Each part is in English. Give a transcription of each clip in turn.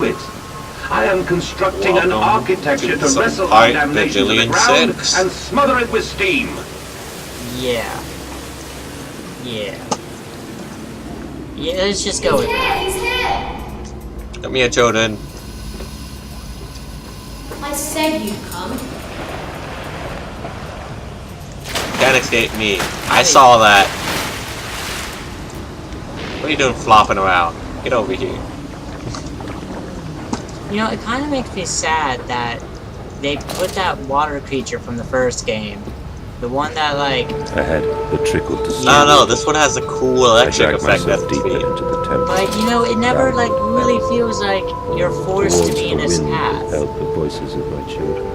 it. I am constructing an architecture to some wrestle Art damnation to the Bajillion ground 6. and smother it with steam. Yeah. Yeah. Yeah, let's just go with that. He's here! Come here, Jordan. I said you'd come. Can't escape me. I saw that. What are you doing flopping around? Get over here. You know, it kind of makes me sad that they put that water creature from the first game. The one that, like... Ahead, the trickle to No, this one has a cool electric effect at the deeper feet. into the temple. But, you know, it never, like, really feels like you're forced to Towards be in the this wind path. held the voices of my children.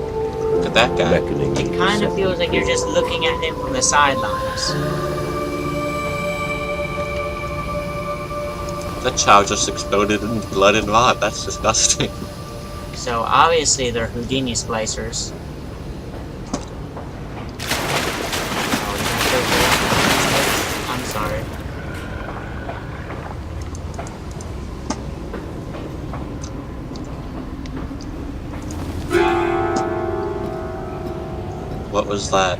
Look at that guy. Beckoning It me kind to of feels like you're just looking at him from the sidelines. That child just exploded in blood and rot. That's disgusting. So, obviously, they're Houdini splicers. I'm sorry. What was that?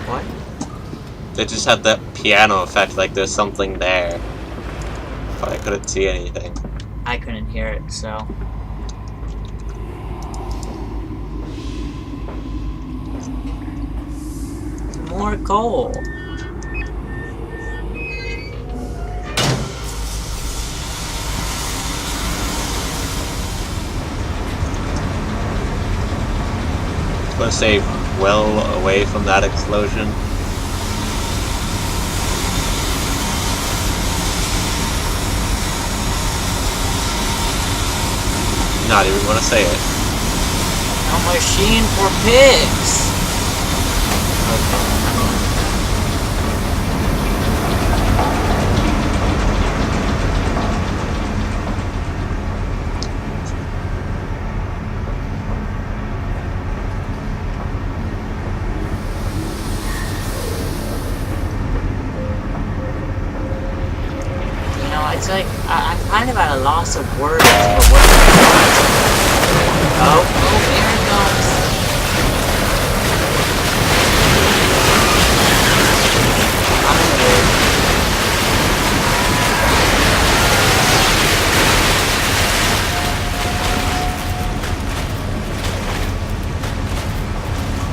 What? They just had that piano effect like there's something there. But I couldn't see anything. I couldn't hear it, so... More coal! I'm gonna stay well away from that explosion. Not even wanna say it. A machine for pigs! You know, it's like, I'm kind of at a loss of words for what Oh, here it comes. I'm good.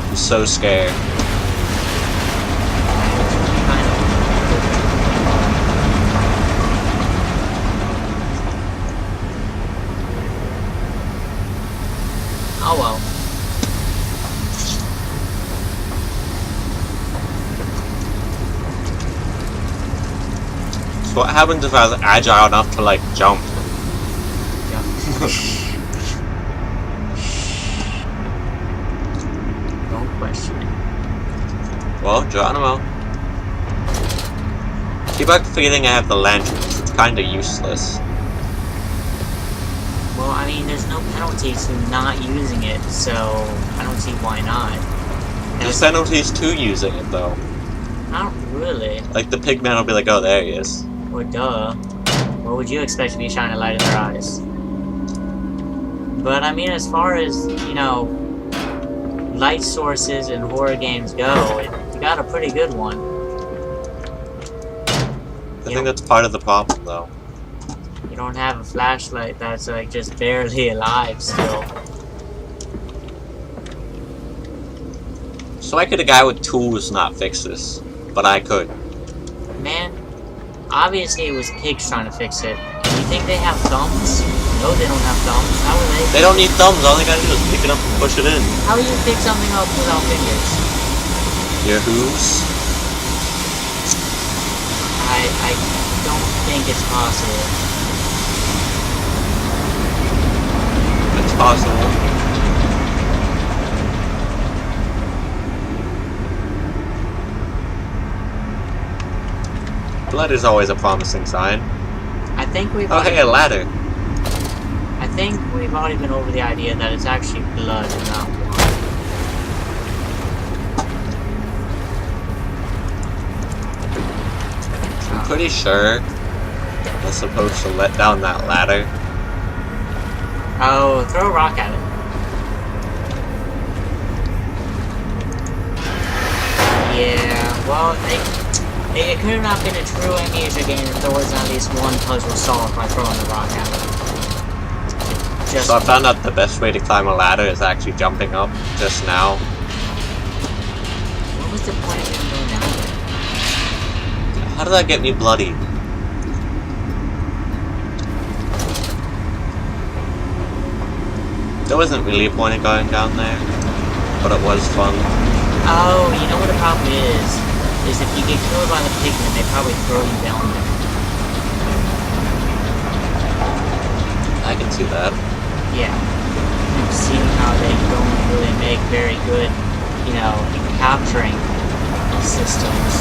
I'm so scared. Oh well. So what happens if I was agile enough to like jump? Don't question it. Well, Geronimo. Keep on feeling I have the lanterns. It's kinda useless. Well, I mean, there's no penalty to not using it, so I don't see why not. There's penalties to using it though. Not really. Like the pigman will be like, oh, there he is. Or duh. What would you expect to be shining a light in their eyes? But I mean, as far as, you know, light sources in horror games go, you got a pretty good one. I think that's part of the problem though. You don't have a flashlight that's like just barely alive still. So why could a guy with tools not fix this? But I could. Man, obviously it was pigs trying to fix it. You think they have thumbs? No, they don't have thumbs. How are they? They don't need thumbs, all they gotta do is pick it up and push it in. How do you pick something up without fingers? Your hooves? I don't think it's possible. It's possible. Blood is always a promising sign. I think we've Oh, hey, a ladder. I think we've already been over the idea that it's actually blood and not water. I'm pretty sure I'm supposed to let down that ladder. Oh, throw a rock at it. Yeah, well, it could have not been a true Amnesia game if there wasn't at least one puzzle solved by throwing the rock at it. Just So I found out the best way to climb a ladder is actually jumping up just now. what was the point of him going down there? How did that get me bloody? There wasn't really a point in going down there, but it was fun. Oh, you know what the problem is if you get killed by the pigmen, they probably throw you down there. I can see that. Yeah. I've seen how they don't really make very good, you know, capturing systems.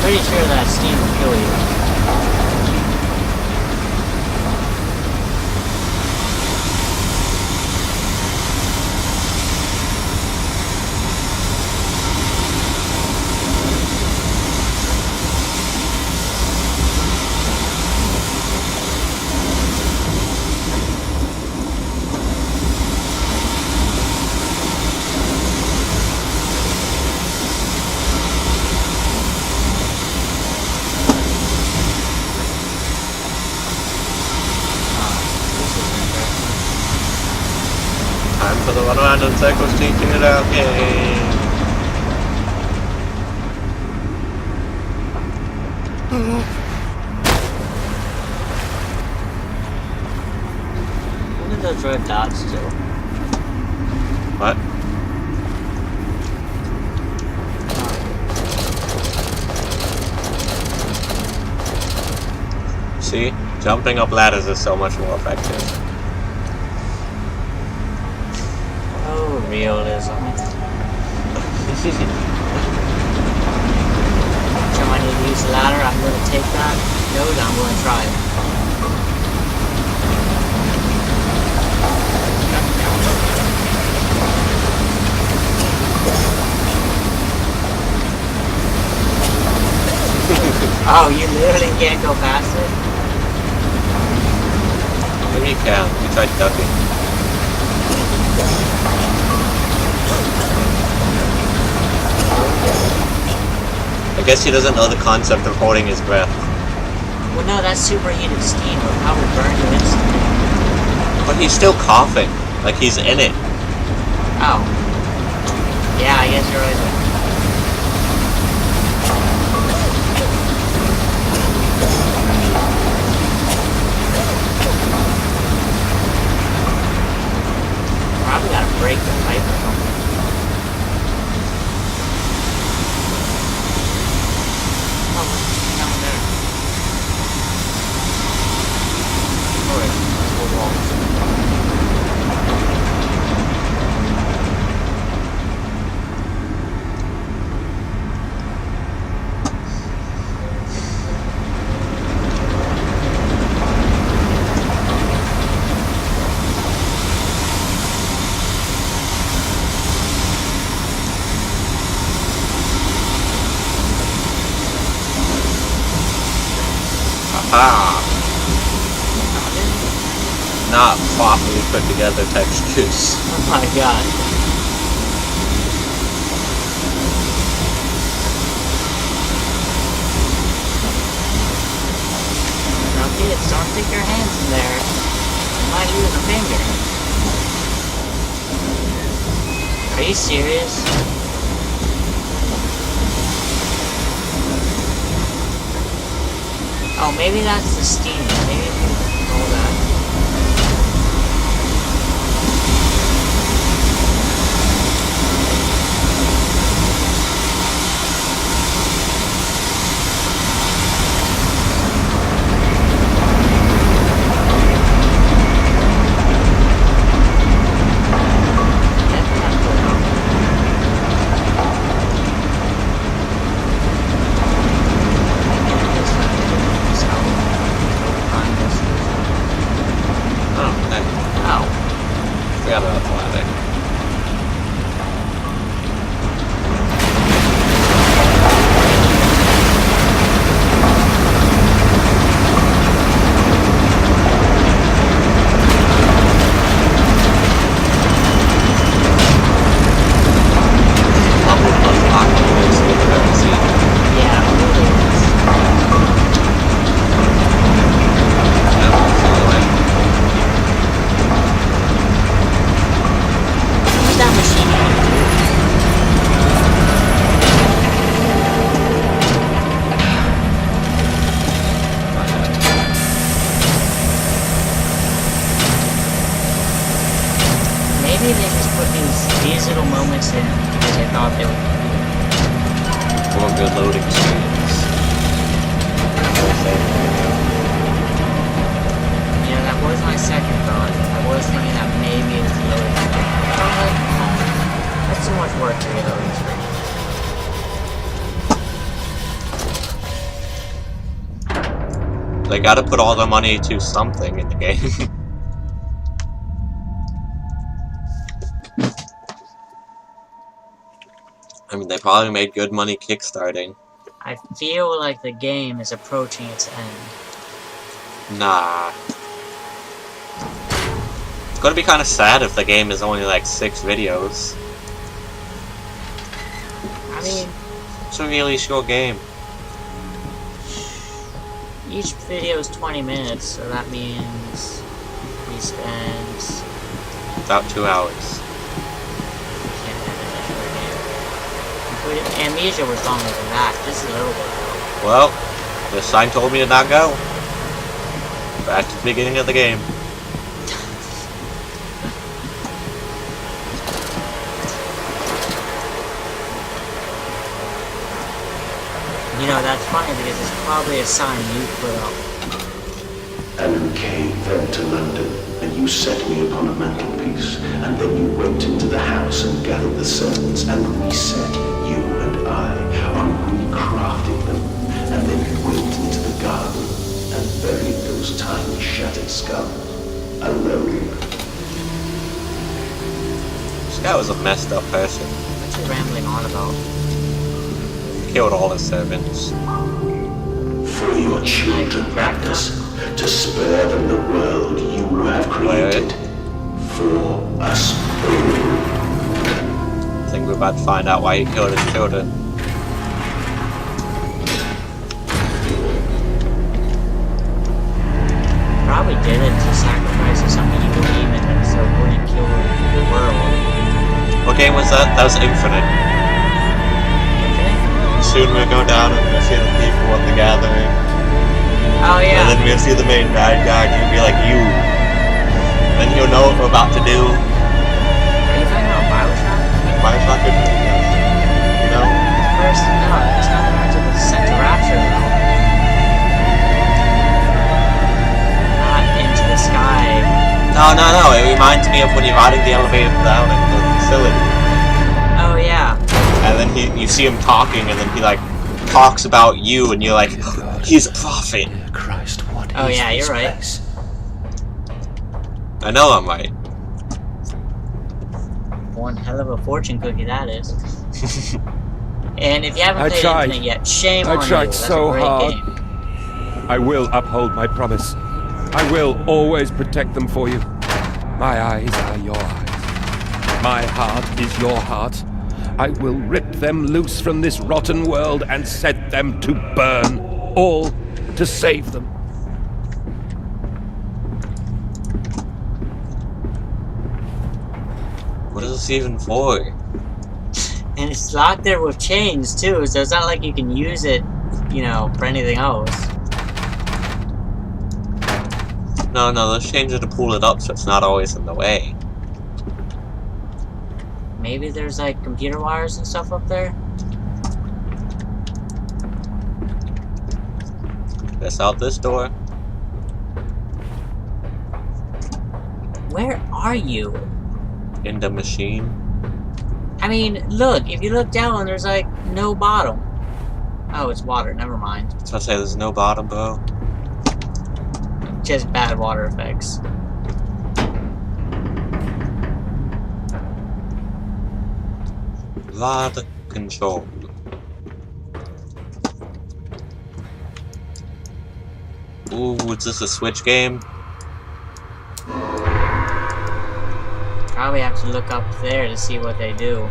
Pretty sure that steam will kill you. Time for the run around in circles teaching it out game. What are those red dots do? What? See? Jumping up ladders is so much more effective. Oh, realism. So I need to use the ladder, I'm going to take that node, I'm going to try it. Oh, you literally can't go past it? Maybe you can. You tried ducking. I guess he doesn't know the concept of holding his breath. Well, no, that's superheated steam. It'll probably burn you instantly. But he's still coughing. Like he's in it. Oh. Yeah, I guess you're right there. Probably gotta break the pipe or something. Oh, what's down there? Alright, let's hold on. Ah! Not properly put together textures. Oh my god. Now kids, don't stick your hands in there. You might lose a finger. Are you serious? Oh, maybe that's the steam. Maybe we can control that. Fine. in because I thought they would. Or good loading screens. Yeah, that was my second thought. I was thinking that maybe it's loading screen. But I'm like, oh, that's too much work to get loading screen. They gotta put all the money to something in the game. I mean, they probably made good money kickstarting. I feel like the game is approaching its end. Nah. It's gonna be kind of sad if the game is only like 6 videos. I mean, It's a really short game. each video is 20 minutes, so that means we spend... About 2 hours. Amnesia was longer than that, just a little bit. Well, the sign told me to not go. Back to the beginning of the game. You know, that's funny because it's probably a sign you put up. And you came then to London, and you set me upon a mantelpiece, and then you went into the house and gathered the servants, and reset you and I on recrafting them, and then you went into the garden and buried those tiny shattered skulls alone. This guy was a messed up person. What's he rambling on about? Killed all his servants. For your children, Magnus, to spare them the world you have created. For us all. I think we're about to find out why he killed his children. Probably did it to sacrifice something you believe in and so it wouldn't kill the world. What game was that? That was Infinite. Soon we'll go down and we'll see the people at the gathering. Oh yeah. And then we'll see the main bad guy and he'll be like, you. Then you'll know what we're about to do. Are you talking about Bioshock? Bioshock Infinite, yes. You know? First, no, it's not about to the Sent to Rapture though. Not into the sky. No, it reminds me of when you're riding the elevator down at the facility. Oh yeah. And then you see him talking, and then he like talks about you, and you're like, he's a prophet. Christ, what Oh is yeah, this you're right. place? I know I'm right. One hell of a fortune cookie that is. And if you haven't I played tried. Infinite yet, shame on you. I tried That's so a great hard. game. I will uphold my promise. I will always protect them for you. My eyes are your eyes. My heart is your heart. I will rip them loose from this rotten world and set them to burn. All to save them. What is this even for? And it's locked there with chains too, so it's not like you can use it, you know, for anything else. No, let's change it to pull it up so it's not always in the way. Maybe there's like computer wires and stuff up there? Guess out this door. Where are you? In the machine. I mean, look, if you look down, there's like no bottom. Oh, it's water, never mind. So I say there's no bottom, bro. Just bad water effects. VOD control. Ooh, is this a Switch game? Probably have to look up there to see what they do.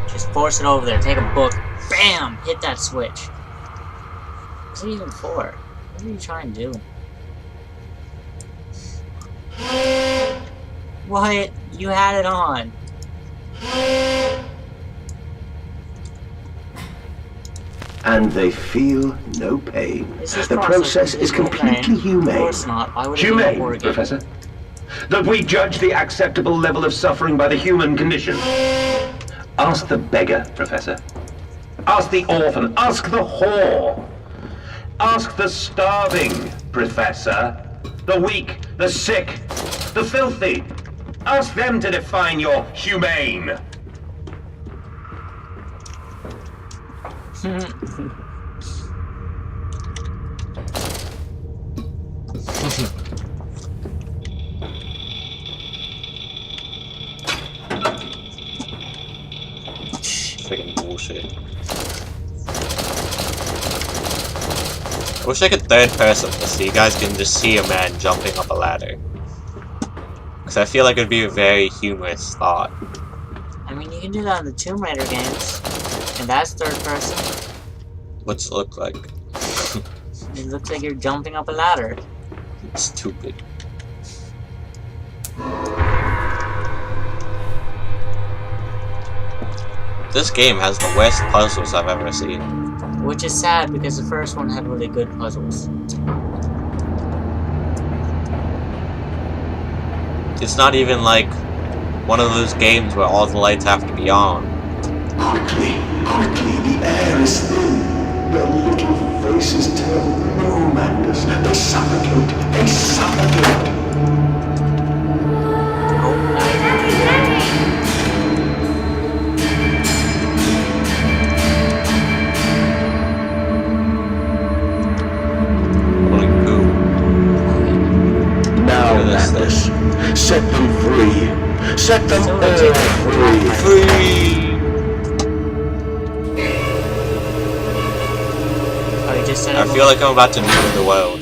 Just force it over there. Take a book. Bam! Hit that switch. What's it even for? What are you trying to do? What? You had it on. And they feel no pain. This is The process is completely Of humane. course not. Why would it be a Humane, horror game? Professor. That we judge the acceptable level of suffering by the human condition. Ask the beggar, Professor. Ask the orphan. Ask the whore. Ask the starving, Professor. The weak, the sick, the filthy. Ask them to define your humane. Freaking bullshit. I wish I could third person this so you guys can just see a man jumping up a ladder. Because I feel like it would be a very humorous thought. I mean, you can do that in the Tomb Raider games. And that's third person. What's it look like? It looks like you're jumping up a ladder. It's stupid. This game has the worst puzzles I've ever seen. Which is sad because the first one had really good puzzles. It's not even like one of those games where all the lights have to be on. Quickly, the air is thin. Their little faces tell no madness. They suffocate, they suffocate. Holy poo. Now, Look at this madness, set them free. Set them So all ridiculous. free. Free! Oh, you just said I it feel like I'm about to nuke the world.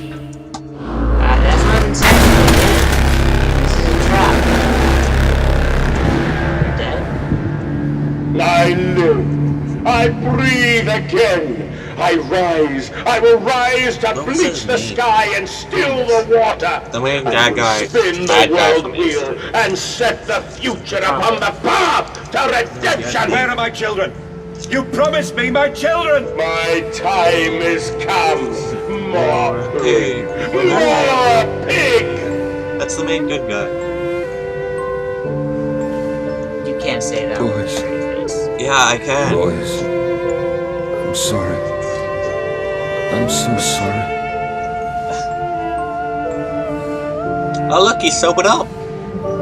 That's what I'm saying. This is a trap. You're dead? I live. I breathe again. I rise. I will rise to What was bleach his the name? sky and still the water. The main I bad will guy. spin Bad the guy world from wheel Amnesia. and set the future upon the path to redemption. Where are my children? You promised me my children! My time is come. More Pig. pig. More pig. That's the main good guy. You can't say that with a straight face. Yeah, I can. Boys, I'm sorry. I'm so sorry. Oh look, he's sobered up.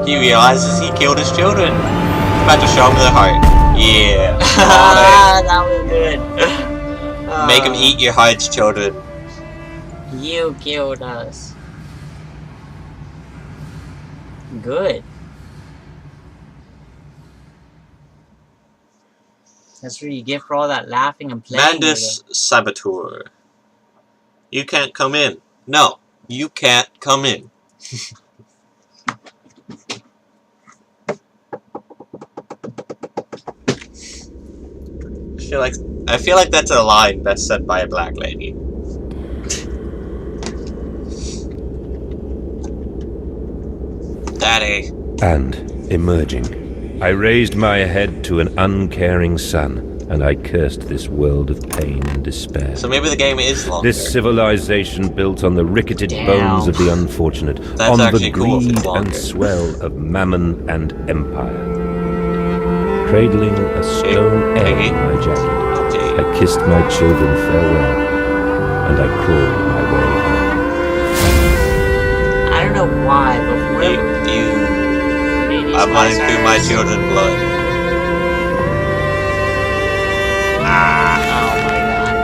He realizes he killed his children. He's about to show him the heart. Yeah. Ah, that was good. Make him eat your hearts, children. You killed us. Good. That's what you get for all that laughing and playing. Mandus Saboteur. You can't come in. No, you can't come in. I feel like that's a line that's said by a black lady. Daddy. And, emerging, I raised my head to an uncaring sun, and I cursed this world of pain and despair. So maybe the game is longer. This civilization built on the ricketed Damn. bones of the unfortunate, That's on the actually cool if it's greed longer. and swell of mammon and empire. Cradling a stone egg Piggy. in my jacket, Okay. I kissed my children farewell, and I crawled my way home. I don't know why, but for I'm running through my children's blood. Ah. Oh my god.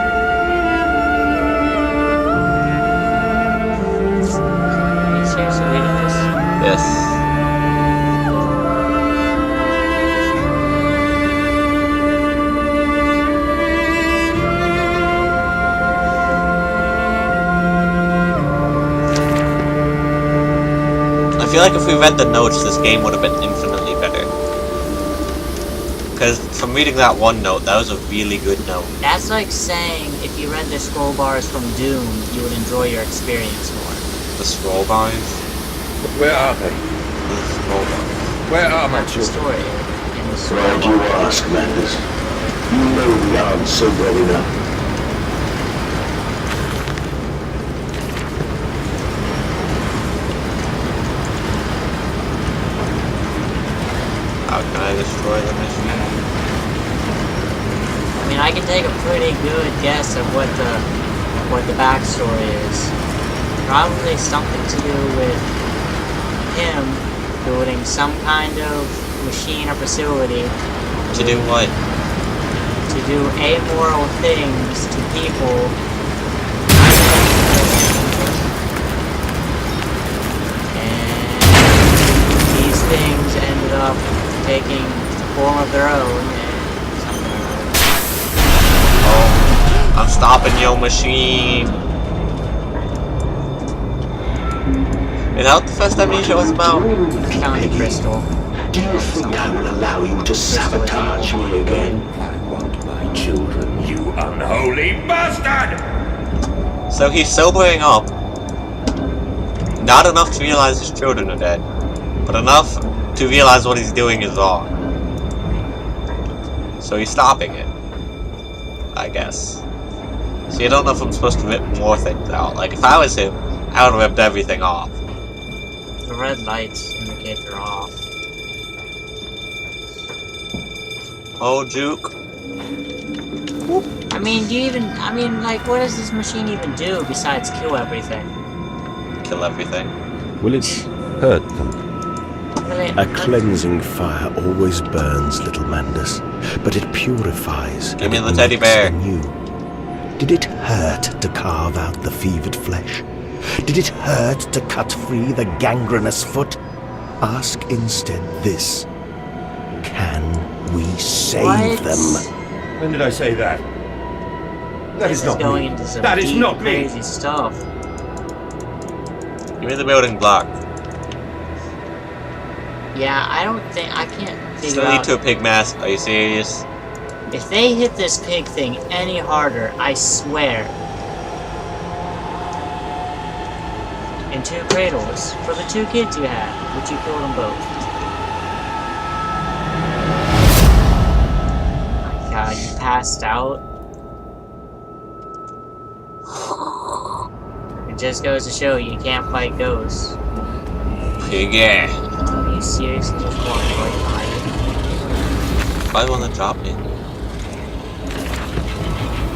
Are you seriously reading this? Yes. I feel like if we read the notes, this game would have been infinitely better. Because from reading that one note, that was a really good note. That's like saying if you read the scroll bars from Doom, you would enjoy your experience more. The scroll bars. Where are they? The scroll bars. Where are my That's the children? story. and destroy Why do you what we ask, Manders? You know the answer well enough. How can I destroy the machine? I mean, I can take a pretty good guess of what the backstory is. Probably something to do with him building some kind of machine or facility To do what? to do amoral things to people. And these things ended up taking form of their own and something or other. Oh, I'm stopping your machine. Is that what the first Amnesia was about? Found a crystal. Do you think I will allow you to sabotage me again? I want my children, you unholy bastard! So he's sobering up. Not enough to realize his children are dead, but enough to realize what he's doing is wrong. So he's stopping it, I guess. See, I don't know if I'm supposed to rip more things out. Like, if I was him, I would have ripped everything off. The red lights indicate they're off. Oh, Juke. I mean, like, what does this machine even do besides kill everything? Kill everything. Will it hurt them? Really, A cleansing fire always burns, little Mandus, but it purifies. Give me and the it teddy makes bear. anew. Did it hurt to carve out the fevered flesh? Did it hurt to cut free the gangrenous foot? Ask instead this. Can we save What? them? When did I say that? That This is not going me. into some That is deep, not me. crazy stuff. Give me the building block. Yeah, I can't figure Still need out. to a pig mask. Are you serious? If they hit this pig thing any harder, I swear. And 2 cradles for the 2 kids you had, which you killed them both. My God, you passed out. It just goes to show you can't fight ghosts. Pig, yeah. Are you seriously just want to fight behind? I want to drop me.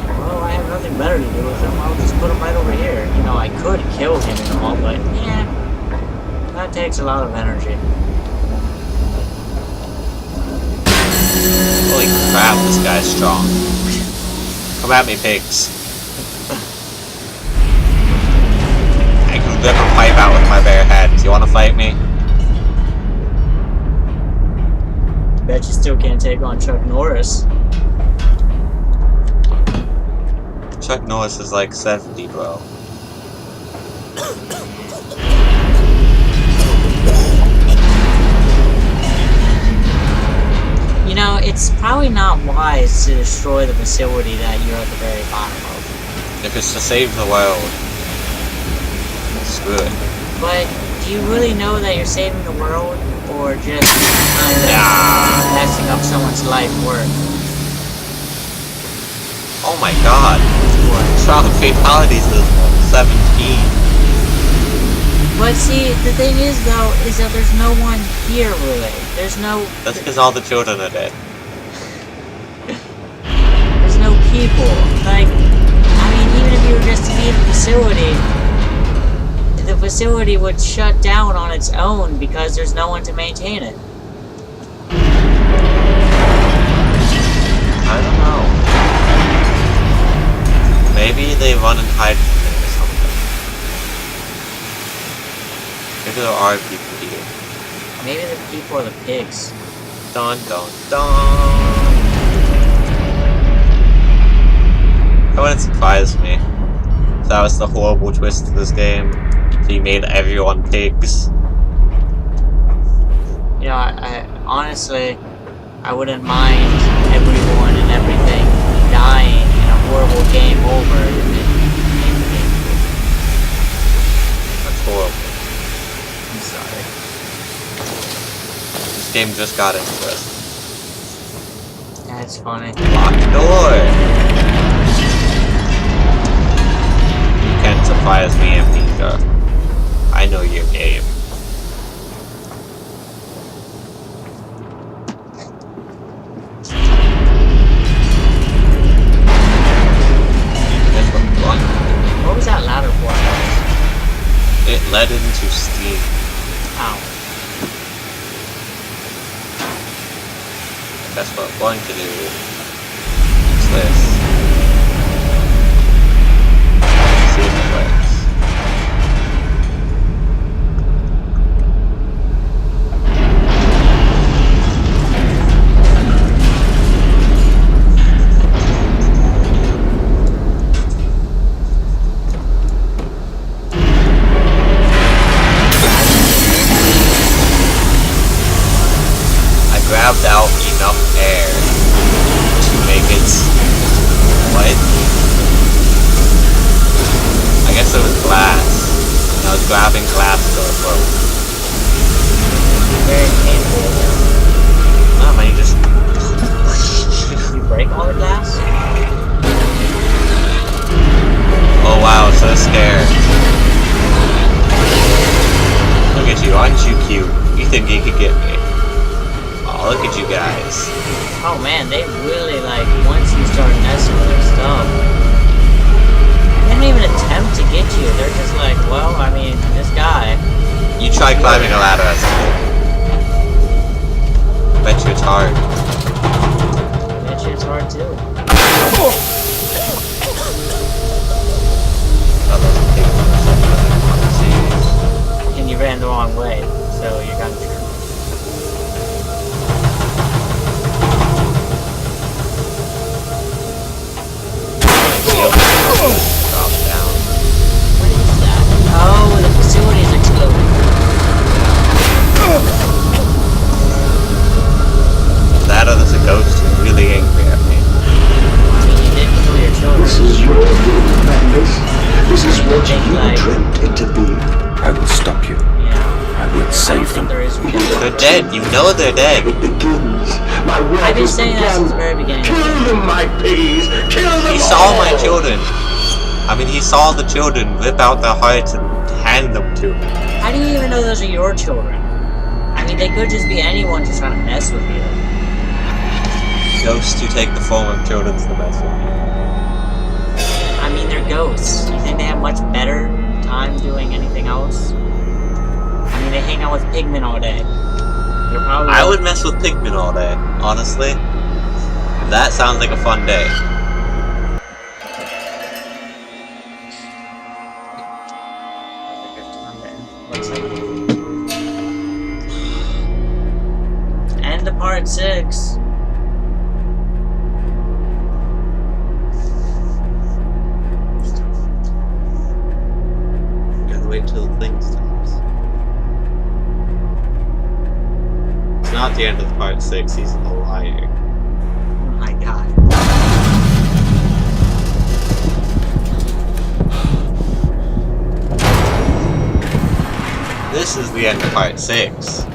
Well, I have nothing better to do with him. I'll just put him right over here. You know, I could kill him and all, but yeah, that takes a lot of energy. Holy crap, this guy's strong. Come at me, pigs. I can rip a pipe out with my bare hands. You want to fight me? Bet you still can't take on Chuck Norris. Chuck Norris is like 70, bro. You know, it's probably not wise to destroy the facility that you're at the very bottom of. If it's to save the world, it's good. But do you really know that you're saving the world, or just kind of messing up someone's life work? Oh my god. Trial fatalities is 17. But see, the thing is though, is that there's no one here really. There's no... That's because all the children are dead. There's no people. Like, I mean, even if you were just to leave the facility would shut down on its own because there's no one to maintain it. I don't know. Maybe they run and hide from it or something. Maybe there are people here. Maybe the people are the pigs. Dun dun dun! That wouldn't surprise me. That was the horrible twist of this game. He made everyone pigs. You know, I honestly, I wouldn't mind everyone and everything dying in a horrible game over if it made the game cool. That's horrible. I'm sorry. This game just got interesting. That's funny. Lock the door! You can't surprise me, Amnesia. I know your game. Guess what? What was that ladder for? It led into steam. Ow. That's what I'm going to do. What's this? See if it works. I grabbed out enough air to make it... What? I guess it was glass. And I was grabbing glass to it broke. Very painful. No, man, you just... Did you break all the glass? Oh wow, so scared. Look at you, aren't you cute? You think you could get me? Oh, look at you guys. Oh man, they really like, once you start messing with their stuff, they don't even attempt to get you. They're just like, well, I mean, this guy. You try climbing a ladder as a kid. Bet you it's hard. I bet you it's hard too. Oh, that's a big one. And you ran the wrong way, so you're kind of screwed. Drop down. What is that? Oh, the facility's exploding. That or there's a ghost who's really angry at me. I mean, you did kill your children. This is your doing, madness. This is what you Like- dreamt it to be. I will stop you. Yeah. I will I don't save think them. there is one. They're dead. You know they're dead. It begins. My work I've been is saying that since the begun. very beginning. Kill them, my piggies. Kill them He all. saw my children. I mean, he saw the children rip out their hearts and hand them to me. How do you even know those are your children? I mean, they could just be anyone just trying to mess with you. Ghosts who take the form of children's the best one. I mean, they're ghosts. You think they have much better time doing anything else? I mean, they hang out with pigmen all day. They're probably. I would mess with Pigmen all day, honestly. That sounds like a fun day. End of part 6. Gotta wait till the thing stops. It's not the end of part 6, he's a liar. Oh my god. This is the end of part 6.